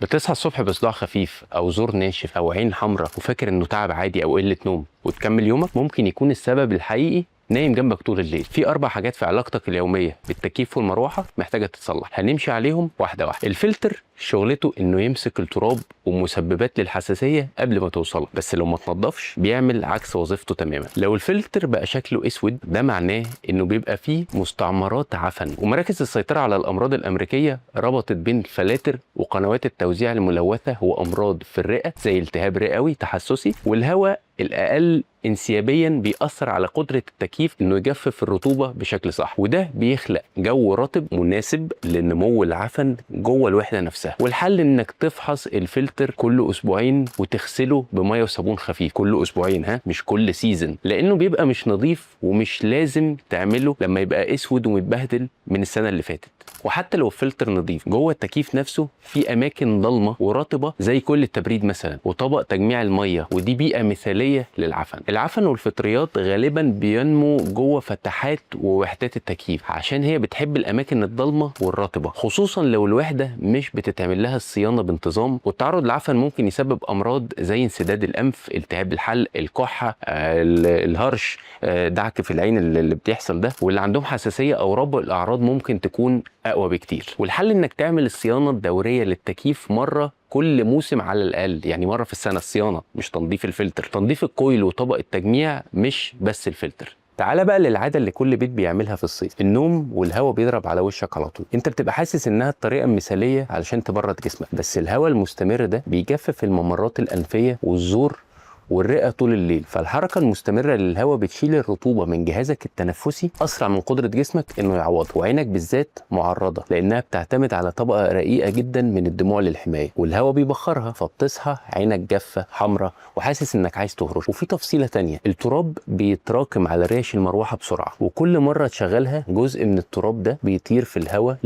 بتصحى الصبح بصداع خفيف او زور ناشف او عين حمراء وفاكر انه تعب عادي او قله نوم وتكمل يومك، ممكن يكون السبب الحقيقي نايم جنبك طول الليل. في 4 حاجات في علاقتك اليوميه بالتكييف والمروحه محتاجه تتصلح، هنمشي عليهم واحده واحده. الفلتر شغلته انه يمسك التراب ومسببات للحساسيه قبل ما توصل، بس لو ما تنضفش بيعمل عكس وظيفته تماما. لو الفلتر بقى شكله اسود ده معناه انه بيبقى فيه مستعمرات عفن. ومراكز السيطره على الامراض الامريكيه ربطت بين الفلاتر وقنوات التوزيع الملوثه وامراض في الرئه زي التهاب رئوي تحسسي. والهواء الاقل انسيابيا بيأثر على قدرة التكييف انه يجفف الرطوبة بشكل صح، وده بيخلق جو رطب مناسب لنمو العفن جوه الوحدة نفسها. والحل انك تفحص الفلتر كل اسبوعين وتغسله بميه وصابون خفيف كل اسبوعين، مش كل سيزن، لانه بيبقى مش نظيف ومش لازم تعمله لما يبقى اسود ومتبهدل من السنة اللي فاتت. وحتى لو الفلتر نظيف جوه التكييف نفسه في اماكن ضلمه ورطبه زي كل التبريد مثلا وطبق تجميع الميه، ودي بيئه مثاليه للعفن. العفن والفطريات غالبا بينمو جوه فتحات ووحدات التكييف عشان هي بتحب الاماكن الضلمه والرطبه، خصوصا لو الوحده مش بتتعمل لها الصيانه بانتظام. والتعرض للعفن ممكن يسبب امراض زي انسداد الانف، التهاب الحلق، الكحه، الهرش، دعك في العين اللي بتحصل ده. واللي عندهم حساسيه او ربو الاعراض ممكن تكون اقوى بكتير. والحل انك تعمل الصيانه الدوريه للتكييف مره كل موسم على الاقل، يعني مره في السنه الصيانه، مش تنظيف الفلتر، تنظيف الكويل وطبق التجميع مش بس الفلتر. تعالى بقى للعاده اللي كل بيت بيعملها في الصيف، النوم والهواء بيضرب على وشك على طول. انت بتبقى حاسس انها الطريقه المثاليه علشان تبرد جسمك، بس الهواء المستمر ده بيجفف الممرات الانفيه والزور والرئه طول الليل. فالحركه المستمره للهواء بتشيل الرطوبه من جهازك التنفسي اسرع من قدره جسمك انه يعوضها. وعينك بالذات معرضه لانها بتعتمد على طبقه رقيقه جدا من الدموع للحمايه، والهواء بيبخرها، فبتصحى عينك جافه حمراء وحاسس انك عايز تهرش. وفي تفصيله تانية، التراب بيتراكم على ريش المروحه بسرعه، وكل مره تشغلها جزء من التراب ده بيطير في الهواء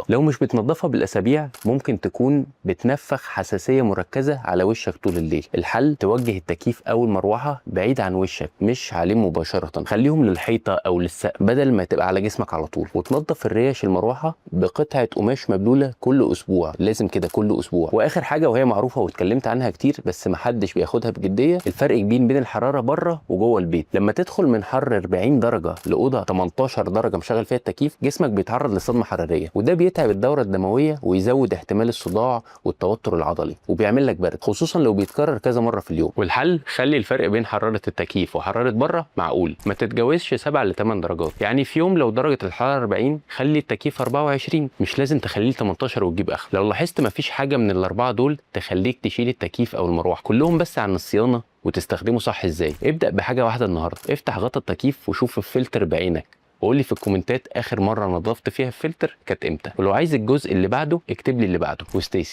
لو مش بتنظفها بالاسابيع ممكن تكون بتنفخ حساسيه مركزه على وشك طول الليل. الحل توجه التكييف او المروحه بعيد عن وشك مش عليه مباشره، خليهم للحيطه او للسقف بدل ما تبقى على جسمك على طول. وتنظف الريش المروحه بقطعه قماش مبلوله كل اسبوع، لازم كده كل اسبوع. واخر حاجه وهي معروفه واتكلمت عنها كتير بس محدش بياخدها بجديه، الفرق كبير بين الحراره بره وجوه البيت. لما تدخل من حر 40 درجه لاوضه 18 درجه مشغل فيها التكييف، جسمك بيتعرض لصدمه حراريه، وده بيتعب الدوره الدمويه ويزود احتمال الصداع والتوتر العضلي وبيعمل لك برد، خصوصا لو بيتكرر كذا مره في اليوم. والحل خلي الفرق بين حراره التكييف وحراره بره معقول، ما تتجاوزش 7 ل 8 درجات. يعني في يوم لو درجه الحراره 40 خلي التكييف 24، مش لازم تخليه 18 وتجيب اخر. لو لاحظت مفيش حاجه من الاربعه دول تخليك تشيل التكييف او المروحه كلهم بس عن الصيانه وتستخدمه صح ازاي. ابدا بحاجه واحده النهارده، افتح غطا التكييف وشوف الفلتر بعينك وقول لي في الكومنتات اخر مره نظفت فيها الفلتر كانت امتى. ولو عايز الجزء اللي بعده اكتب لي اللي بعده. وستي سيف.